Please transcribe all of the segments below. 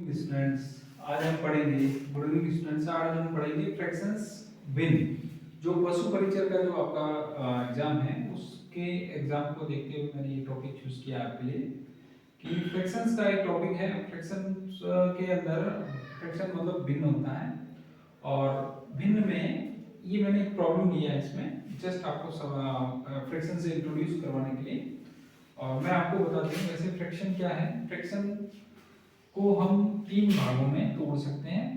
Students, आज हम पढ़ेंगे गुड इवनिंग स्टूडेंट्स। आज हम पढ़ेंगे फ्रैक्शंस विन। जो पशु परिचय का जो आपका एग्जाम है उसके एग्जाम को देखते हुए मैंने ये टॉपिक चूज किया आपके लिए कि फ्रैक्शंस का एक टॉपिक है। फ्रैक्शंस के अंदर फ्रैक्शन मतलब भिन्न होता है और भिन्न में ये मैंने एक प्रॉब्लम लिया है इसमें जस्ट आपको फ्रैक्शन से इंट्रोड्यूस करवाने के लिए। और मैं आपको बता दूं वैसे फ्रैक्शन क्या है। फ्रैक्शन को हम तीन भागों में तोड़ सकते हैं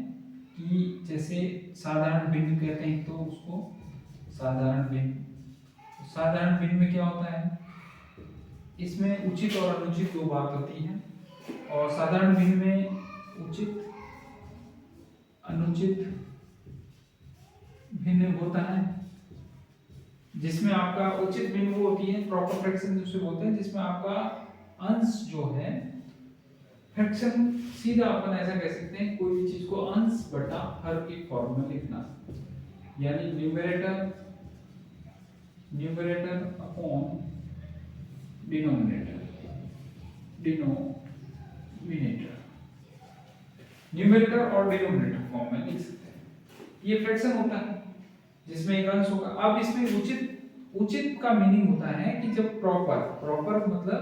कि जैसे साधारण भिन्न कहते हैं तो उसको साधारण भिन्न में क्या होता है, इसमें उचित और अनुचित दो बात होती है। और साधारण भिन्न में उचित अनुचित भिन्न होता है, जिसमें आपका उचित भिन्न वो होती है प्रॉपर फ्रैक्शन जिसे बोलते हैं, जिसमें आपका अंश जो है फ्रैक्शन सीधा अपन ऐसा कह सकते हैं कोई भी चीज को अंश बटा हर के फॉर्म में लिखना, यानी न्यूमरेटर अपॉन डिनोमिनेटर न्यूमरेटर और डिनोमिनेटर फॉर्म में लिख सकते हैं। ये फ्रैक्शन होता है जिसमें एक अंश होगा। अब इसमें उचित का मीनिंग होता है कि जब प्रॉपर मतलब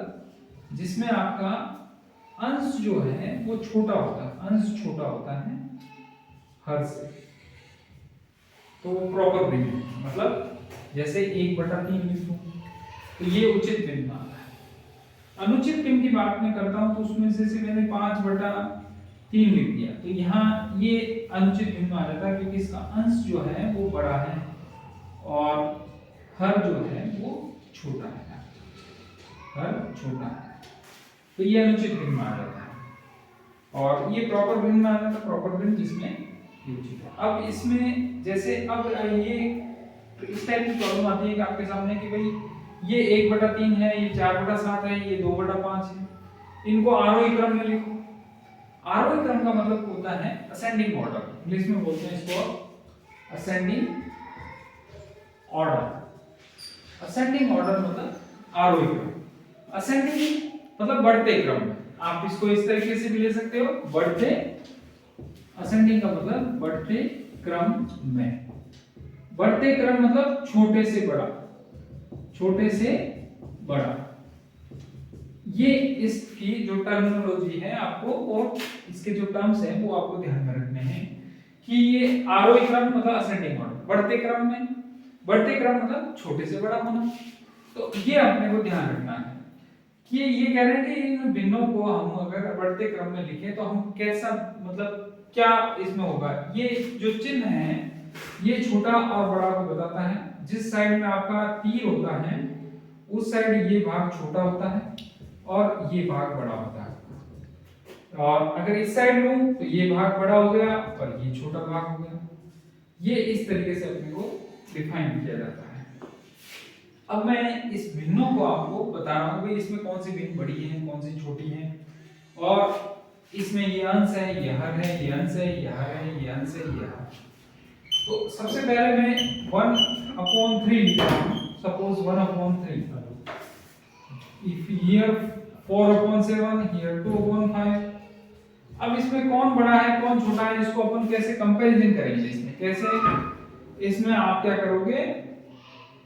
जिसमें आपका अंश जो है वो छोटा होता है, अंश छोटा होता है हर से, तो प्रॉपर भिन्न मतलब जैसे 1/3 लिख दूं तो ये उचित भिन्न आता है। अनुचित भिन्न की बात मैं करता हूं तो उसमें से मैंने 5/3 लिख दिया तो यहाँ ये अनुचित भिन्न आ जाता है क्योंकि इसका अंश जो है वो बड़ा है और हर जो है वो छोटा है, हर छोटा है, तो ये अनुचित भिन्न आ जाता है। और ये प्रॉपर भिन्न आ जाता है, प्रॉपर भिन्न जिसमें ये उचित है। अब इसमें जैसे अब ये इस टाइप की प्रॉब्लम आती है कि आपके सामने कि भाई ये 1/3 है, ये 4/7 है, ये 2/5 है, इनको आरोही क्रम में लिखो। आरोही क्रम का मतलब होता है असेंडिंग ऑर्डर, इंग्लिश में बोलते हैं इसको असेंडिंग ऑर्डर। असेंडिंग ऑर्डर मतलब आरोही क्रम, असेंडिंग मतलब बढ़ते क्रम में। आप इसको इस तरीके से भी ले सकते हो, बढ़ते, असेंडिंग का मतलब बढ़ते क्रम में। बढ़ते क्रम मतलब छोटे से बड़ा, छोटे से बड़ा। ये इसकी जो टर्मिनोलॉजी है आपको और इसके जो टर्म्स हैं वो आपको ध्यान में रखने हैं कि ये आरोही क्रम मतलब असेंडिंग ऑर्डर, बढ़ते क्रम में, बढ़ते क्रम मतलब छोटे से बड़ा होना। तो ये अपने को ध्यान रखना है कि ये कह रहे हैं कि इन भिन्नों को हम अगर बढ़ते क्रम में लिखें तो हम कैसा मतलब क्या इसमें होगा। ये जो चिन्ह है ये छोटा और बड़ा को बताता है। जिस साइड में आपका तीर होता है उस साइड ये भाग छोटा होता है और ये भाग बड़ा होता है। और अगर इस साइड लूं तो ये भाग बड़ा हो गया और ये छोटा भाग हो गया। ये इस तरीके से अपने को डिफाइन किया जाता है। अब मैं इस भिन्नों को आपको बता रहा हूं कि इसमें कौन सी भिन्न बड़ी है, कौन सी छोटी है, और इसमें ये अंश है, ये हर है, ये अंश है, ये हर है, ये अंश है, ये हर। तो सबसे पहले मैं 1/3 लिखता हूं। Suppose 1/3, if here 4/7, here 2/5। अब इसमें कौन बड़ा है कौन छोटा है इसको अपन कैसे कंपैरिजन करेंगे। इसमें कैसे, इसमें आप क्या करोगे,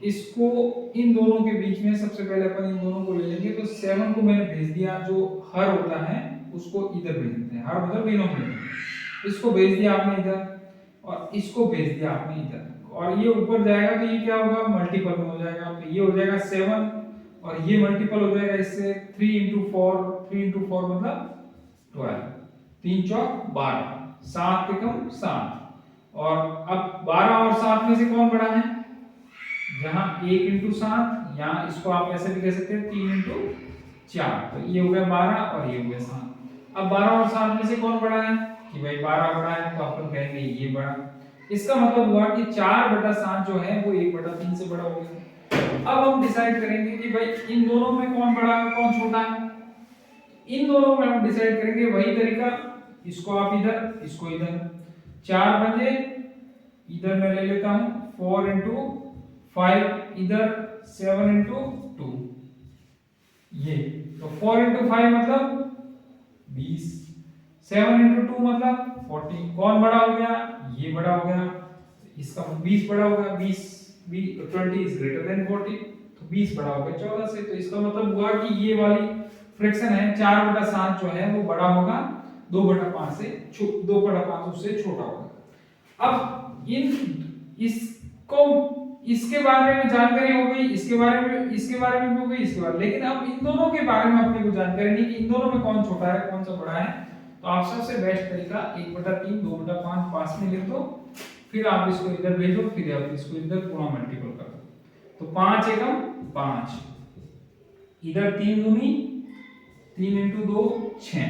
इसको इन दोनों के बीच में सबसे पहले अपन इन दोनों को ले लेंगे। तो 7 को मैंने भेज दिया, जो हर होता है उसको इधर भेज देते हैं, हर मतलब डिनोमिनेटर, इसको भेज दिया आपने इधर और इसको भेज दिया आपने इधर, और ये ऊपर जाएगा तो ये क्या होगा, मल्टीपल में हो जाएगा। तो ये हो जाएगा 7 और ये मल्टीपल हो जाएगा इससे 3 × 4 मतलब 12, 3 चौक 12, 7 एकम 7। और अब 12 और 7 में से कौन बड़ा है, जहां 1 × 7, यहाँ इसको आप ऐसे भी कह सकते हैं 3 × 4, तो ये हो गया 12 और ये हो गया 7। अब 12 और 7 में से कौन बड़ा है कि भाई 12 बड़ा है, तो अपन कहेंगे ये बड़ा। इसका मतलब हुआ कि 4/7 जो है वो 1/3 से बड़ा हो गया। अब हम डिसाइड करेंगे कि भाई इन दोनों में कौन बड़ा है कौन छोटा है। इन दोनों में हम डिसाइड करेंगे वही तरीका, इसको आप इधर इसको इधर, 4 बजे इधर मैं ले लेता हूं 4 × 5, इधर 7 × 2, ये तो 4 × 5 मतलब 20, 7 into 2 मतलब 40। कौन बड़ा हो गया? ये बड़ा हो गया, इसका 20 बड़ा हो गया, 20 इज ग्रेटर देन 40, तो 20 बड़ा हो गया 14 से। तो इसका मतलब हुआ कि ये वाली फ्रैक्शन है 4/7 जो है वो बड़ा होगा 2/5 से, 2/5 उससे छोटा होगा। अब इसको इसके बारे में जानकारी हो गई, इसके बारे में भी हो गई, इसके बारे, लेकिन अब इन दोनों के बारे में अपने को जानकारी नहीं कि इन दोनों में कौन छोटा है कौन सा बड़ा है। तो आप सबसे बेस्ट तरीका 1/3 2/5 पास में लिख दो, फिर आप इसको इधर भेजो, फिर आप इसको इधर पूरा मल्टीपल कर दो। तो 5 एकम 5, इधर 3 दूनी 3 into 2 6,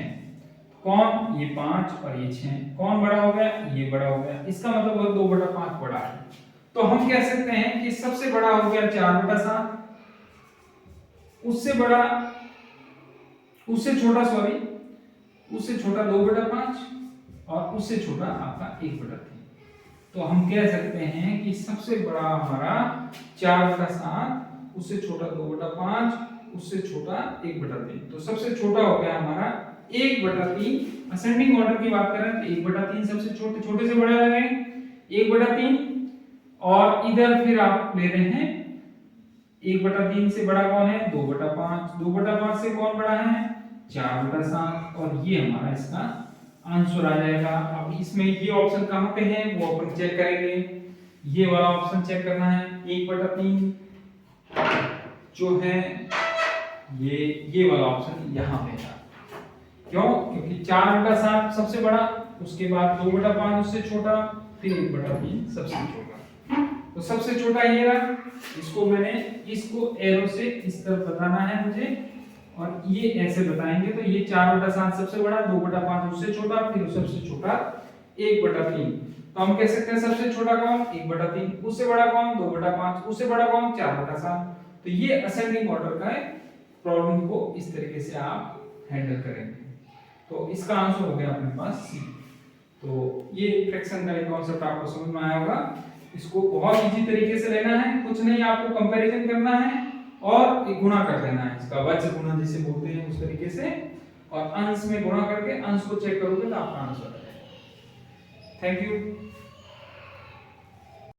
कौन? ये 5 और ये 6, कौन बड़ा हो गया? ये बड़ा हो गया। इसका मतलब वो 2/5 बड़ा है। तो हम कह सकते हैं कि सबसे बड़ा हो गया 4/7, उससे बड़ा, उससे छोटा 2/5 और उससे छोटा आपका 1/3। तो हम कह सकते हैं कि सबसे बड़ा हमारा 4/7, उससे छोटा 2/5, उससे छोटा 1/3। तो सबसे छोटा हो गया हमारा 1/3। असेंडिंग ऑर्डर की बात करें तो 1/3 सबसे छोटे से बड़ा लगाएंगे 1/3, और इधर फिर आप ले रहे हैं 1/3 से बड़ा कौन है? 2/5, 2/5 से कौन बड़ा है? 4/7, और ये हमारा इसका आंसर आ जाएगा। अब इसमें ये ऑप्शन कहाँ पे है वो अपन चेक करेंगे। ये वाला ऑप्शन चेक करना है, 1/3 जो है ये वाला ऑप्शन यहाँ पे है। क्यों? क्योंकि 4/7 सबसे बड़ा, उसके बाद 2/5 उससे छोटा, फिर 1/3 सबसे छोटा। तो सबसे छोटा ये रहा, इसको एरो से इस तरफ बताना है मुझे, और ये ऐसे बताएंगे। तो ये 4/7 सबसे बड़ा, 2/5 उससे छोटा, फिर सबसे छोटा 1/3। तो हम कह सकते हैं सबसे छोटा कौन? 1/3, उससे बड़ा कौन? 2/5, उससे बड़ा कौन? 4/7। तो ये असेंडिंग ऑर्डर का प्रॉब्लम को इस तरीके से आप हैंडल करेंगे। तो इसका आंसर हो गया अपने पास सी। तो ये फ्रैक्शन का एक कॉन्सेप्ट आपको समझ में आया होगा। इसको बहुत इजी तरीके से लेना है, कुछ नहीं, आपको कंपैरिजन करना है और एक गुणा कर देना है, इसका वज्र गुणा जिसे बोलते हैं उस तरीके से, और अंश में गुणा करके अंश को चेक करोगे तो आपका आंसर आ जाएगा। Thank you.